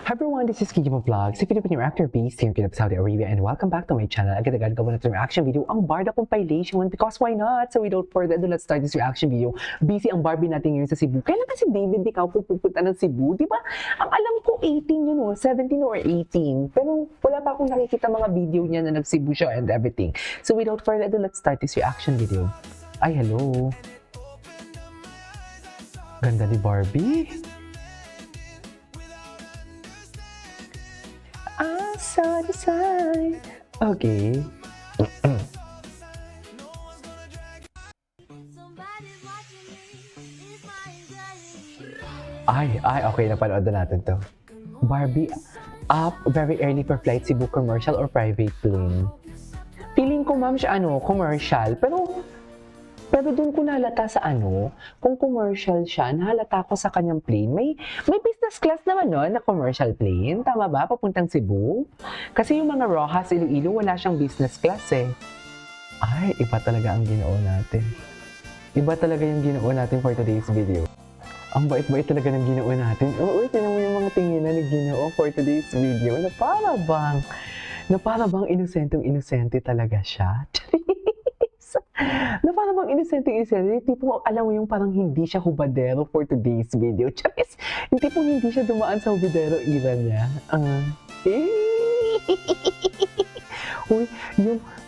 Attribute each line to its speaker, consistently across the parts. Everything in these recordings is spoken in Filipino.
Speaker 1: Hi everyone, this is Kiki Vlogs, si Filipino actor based here in Saudi Arabia, and welcome back to my channel. Agad-agad gawa natin reaction video ang Barda compilation because why not? So without further ado, let's start this reaction video. Busy ang Barbie natin ngayon sa Cebu. Kailan kasi David ikaw pupunta ng Cebu? Di ba? Ang alam ko 18 yun o, 17 or 18. Pero wala pa akong nakikita mga video niya na nag-Cebu siya and everything. So without further ado, let's start this reaction video. Ay, hello. Ganda ni Barbie. Side to side. Okay. Okay, napanood na natin to. Barbie, up very early for flight, Cebu commercial or private plane? Feeling ko, ma'am, siya commercial. Pero doon ko nahalata sa kung commercial siya, nahalata ko sa kanyang plane. May business class naman na commercial plane. Tama ba? Papuntang Cebu? Kasi yung mga Rojas, Iloilo, wala siyang business class eh. Ay, iba talaga ang ginoo natin. Iba talaga yung ginoo natin for today's video. Ang bait-bait talaga ng ginoo natin. Oo, tinan mo yung mga tingin na ginoo for today's video na para bang inosenteng-inosente talaga siya. Na parang bang inosente, tipo alam mo yung parang hindi siya hubadero for today's video. Charis, yung tipong hindi siya dumaan sa hubadero era niya. Uy,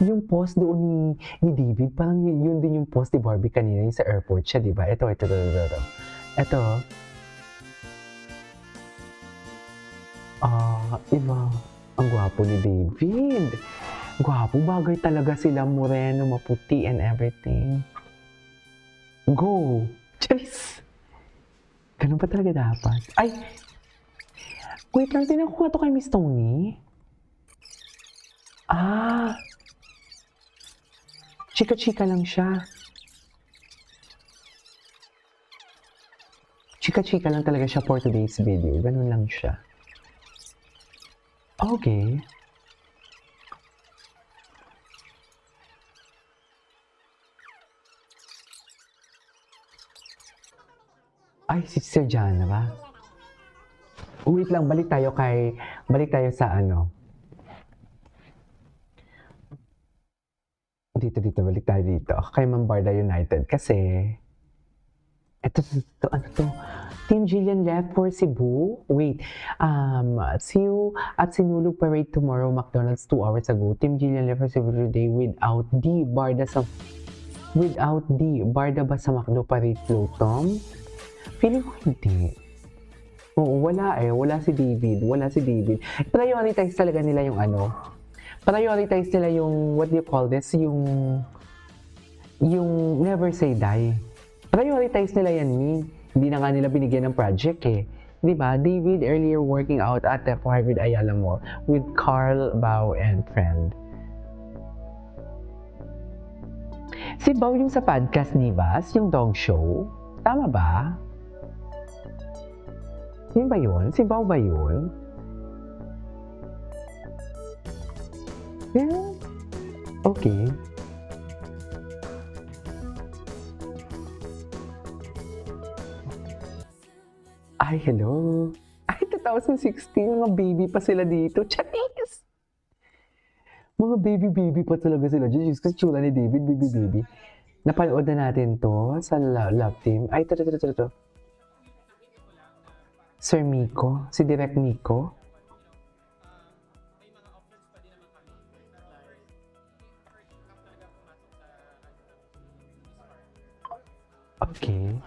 Speaker 1: yung post doon ni David, parang yun din yung post ni Barbie kanina, yung sa airport siya, di ba? Ito. Iba. Ang gwapo ni David. Gwapo, bagay talaga sila, moreno, maputi, and everything. Go! Charis! Ganun pa talaga dapat. Ay! Wait lang, tinan ko nga to kay Miss Tony. Chika-chika lang siya. Chika-chika lang talaga siya for today's video. Ganun lang siya. Okay. Ay, si Sir Jana ba? Wait lang, balik tayo sa balik tayo dito. Kay Mambarda United. Kasi, ito, Team Jillian left for Cebu. Wait, see you at Sinulog Parade tomorrow, McDonald's 2 hours ago. Team Jillian left for Cebu today without the Barda ba sa McDo Parade float, Tom? Feeling ko hindi. Oo, wala si David. Prioritize talaga nila yung prioritize nila yung, what do you call this? Yung never say die. Prioritize nila yan, Hindi na nga nila binigyan ng project eh. Diba? David earlier working out at the 400 Ayala Mall with Carl, Bao, and friend. Si Bao yung sa podcast ni Bas, yung dog show. Tama ba? Yun ba yun? Si Bao ba yun? Yeah. Okay. Ay, hello. Ay, 2016, mga baby pa sila dito. Charis! Mga baby pa talaga sila. Diyos, kasi tsura ni David, baby. Napanood na natin to sa Love Team. Ay, ito. Sir Miko, si Direk Miko. Okay.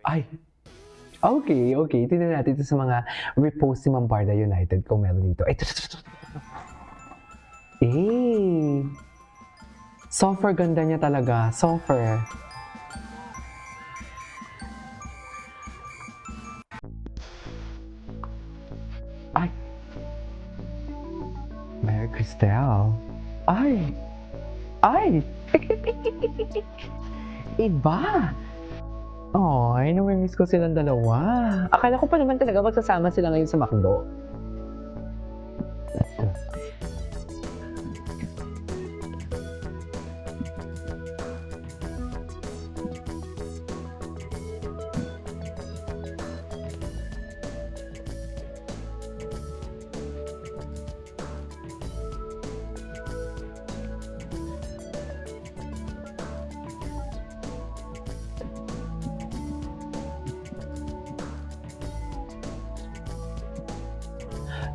Speaker 1: Ay, Okay, okay. Tingnan natin ito sa mga repost ni Mambarda United kung meron dito. Ay, ito. Eh. Software ganda niya talaga. Software. Ay. Mary Cristel. Ay. Ay. Iba. Ay, namimiss ko silang dalawa. Akala ko pa naman talaga magsasama sila ngayon sa McDo.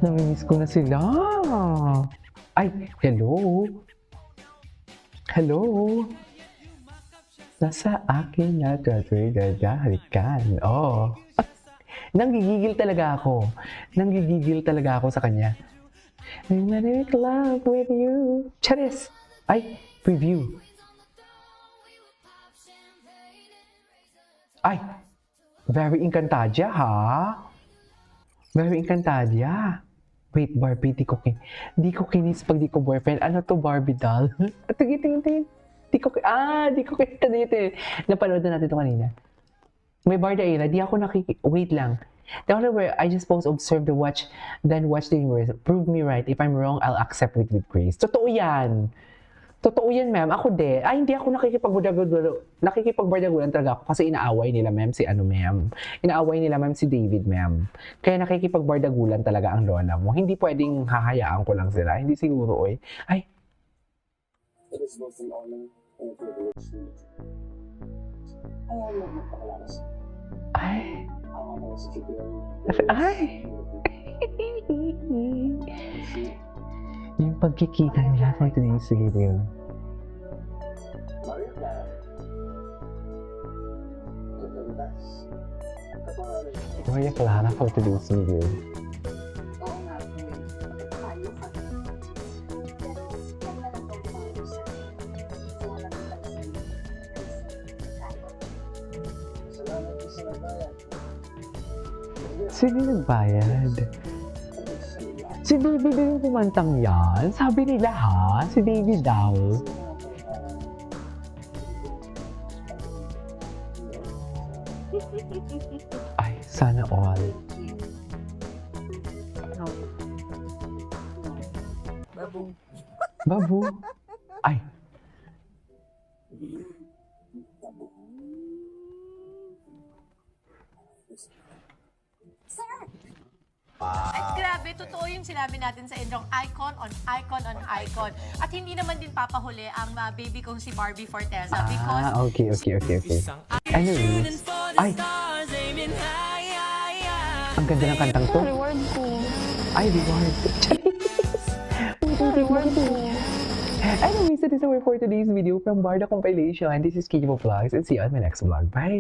Speaker 1: Namimiss ko na sila. Ay, hello. Hello. Nasa akin na halikan. Oh. Nanggigigil talaga ako. Nanggigigil talaga ako sa kanya. I'm gonna make love with you. Charis. Ay, preview. Ay, very Encantadia, ha? Very Encantadia. Wait, Barbie, di ko kinis pag di ko boyfriend. Ano to, Barbie doll? Tingin. Di ko kita dito eh. Napanood na natin ito kanina. May Barda Era, di ako wait lang. The only way I just post, observe the watch, then watch the universe. Prove me right. If I'm wrong, I'll accept it with grace. Totoo yan. Totoo yan, ma'am. Ako de. Ay, hindi ako nakikipagbardagulan talaga ako kasi inaaway nila, ma'am, si ano, ma'am. Inaaway nila, ma'am, si David, ma'am. Kaya nakikipagbardagulan talaga ang lola mo. Hindi pwedeng hahayaan ko lang sila. Hindi siguro, oy. Ay.
Speaker 2: It is both an honor and a privilege to meet you. Kaya mo magpakilala siya.
Speaker 1: Ay.
Speaker 2: Ang ano si Fidel.
Speaker 1: Ay. Yung pagkikita nila for today's video.
Speaker 2: Maria Clara. Kapantas. Kapangalan niya.
Speaker 1: Maria Clara for today's video.
Speaker 3: Oo nga po eh. Tayo kami. Pero yan na lang po ang isa. Salamat po sa inyo. Tayo.
Speaker 2: Salamat po sa nagbayad.
Speaker 1: Sino nagbayad? Si David din yung kumantang yan. Sabi nila ha, si David daw. Ay, sana all.
Speaker 3: No. Babu.
Speaker 1: Babu. Ay.
Speaker 4: At grabe, totoo yung sinabi natin sa Indrong, icon on icon on icon. At hindi naman din papahuli ang baby kong si Barbie Forteza because
Speaker 1: Okay. Anyways. Ay. Ang ganda ng kantang to.
Speaker 3: Reward ko.
Speaker 1: Ay, reward. Reward ko. Anyways, that is our for today's video from Barda Compilation. This is Kikibo Vlogs and see you on my next vlog. Bye!